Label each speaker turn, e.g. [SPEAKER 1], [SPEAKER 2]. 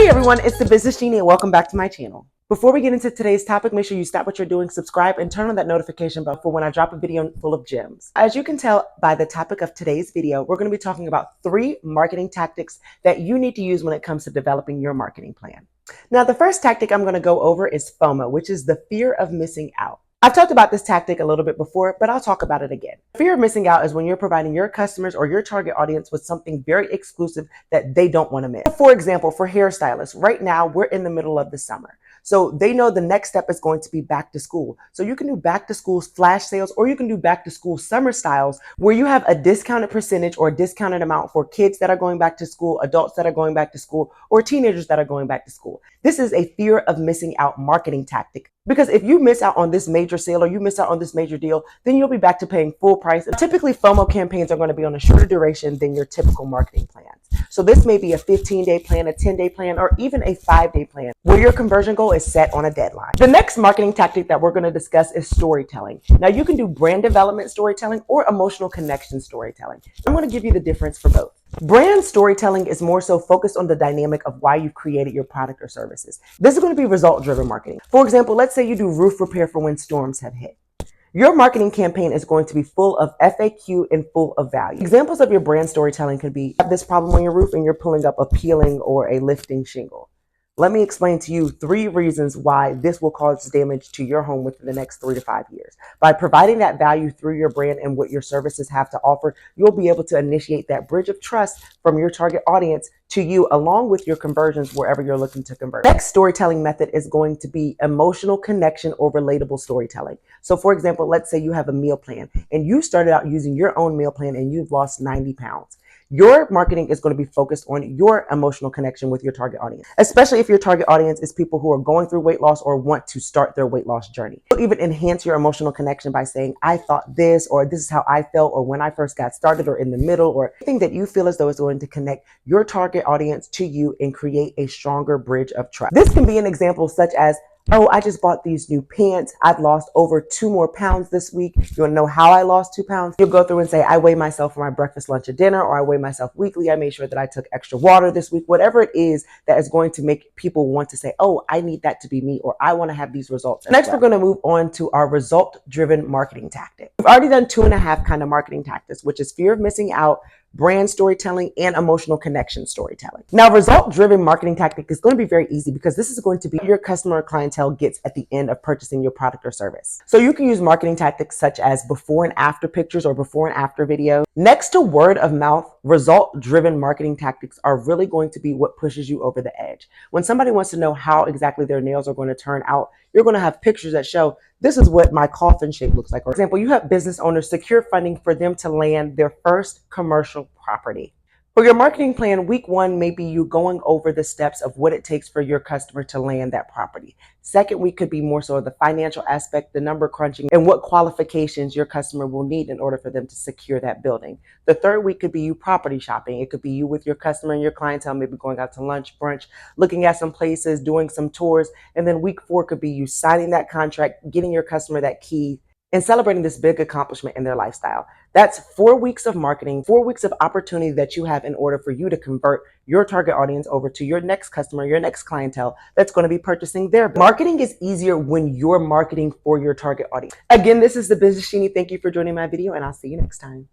[SPEAKER 1] Hey everyone, it's the Business Genie and welcome back to my channel. Before we get into today's topic, make sure you stop what you're doing, subscribe, and turn on that notification bell for when I drop a video full of gems. As you can tell by the topic of today's video, we're going to be talking about 3 marketing tactics that you need to use when it comes to developing your marketing plan. Now, the first tactic I'm going to go over is FOMO, which is the fear of missing out. I've talked about this tactic a little bit before, but I'll talk about it again. Fear of missing out is when you're providing your customers or your target audience with something very exclusive that they don't want to miss. For example, for hairstylists, right now we're in the middle of the summer. So they know the next step is going to be back to school. So you can do back to school flash sales, or you can do back to school summer styles where you have a discounted percentage or a discounted amount for kids that are going back to school, adults that are going back to school, or teenagers that are going back to school. This is a fear of missing out marketing tactic. Because if you miss out on this major sale or you miss out on this major deal, then you'll be back to paying full price. And typically, FOMO campaigns are going to be on a shorter duration than your typical marketing plans. So this may be a 15-day plan, a 10-day plan, or even a 5-day plan where your conversion goal is set on a deadline. The next marketing tactic that we're going to discuss is storytelling. Now, you can do brand development storytelling or emotional connection storytelling. I'm going to give you the difference for both. Brand storytelling is more so focused on the dynamic of why you've created your product or services. This is going to be result-driven marketing. For example, let's say you do roof repair for when storms have hit. Your marketing campaign is going to be full of FAQ and full of value. Examples of your brand storytelling could be, you have this problem on your roof and you're pulling up a peeling or a lifting shingle. Let me explain to you 3 reasons why this will cause damage to your home within the next 3 to 5 years. By providing that value through your brand and what your services have to offer, you'll be able to initiate that bridge of trust from your target audience to you, along with your conversions wherever you're looking to convert. Next storytelling method is going to be emotional connection or relatable storytelling. So for example, let's say you have a meal plan and you started out using your own meal plan and you've lost 90 pounds. Your marketing is going to be focused on your emotional connection with your target audience, especially if your target audience is people who are going through weight loss or want to start their weight loss journey. You'll even enhance your emotional connection by saying, I thought this, or this is how I felt, or when I first got started, or in the middle, or anything that you feel as though is going to connect your target audience to you and create a stronger bridge of trust. This can be an example such as, oh, I just bought these new pants. I've lost over 2 more pounds this week. You want to know how I lost 2 pounds? You'll go through and say, I weigh myself for my breakfast, lunch, or dinner, or I weigh myself weekly. I made sure that I took extra water this week. Whatever it is that is going to make people want to say, oh, I need that to be me, or I want to have these results. Next, we're going to move on to our result-driven marketing tactic. We've already done 2.5 kind of marketing tactics, which is fear of missing out, brand storytelling, and emotional connection storytelling. Now, result-driven marketing tactic is going to be very easy because this is going to be your customer or clientele gets at the end of purchasing your product or service. So you can use marketing tactics such as before and after pictures or before and after videos. Next to word of mouth, result-driven marketing tactics are really going to be what pushes you over the edge. When somebody wants to know how exactly their nails are going to turn out, you're going to have pictures that show this is what my coffin shape looks like. For example, you have business owners secure funding for them to land their first commercial property. For your marketing plan, week 1 may be you going over the steps of what it takes for your customer to land that property. Second week could be more so the financial aspect, the number crunching, and what qualifications your customer will need in order for them to secure that building. The third week could be you property shopping. It could be you with your customer and your clientele, maybe going out to lunch, brunch, looking at some places, doing some tours. And then week 4 could be you signing that contract, getting your customer that key, and celebrating this big accomplishment in their lifestyle. That's 4 weeks of marketing, 4 weeks of opportunity that you have in order for you to convert your target audience over to your next customer, your next clientele that's going to be purchasing their business. Marketing is easier when you're marketing for your target audience. Again, this is the Business Genie. Thank you for joining my video, and I'll see you next time.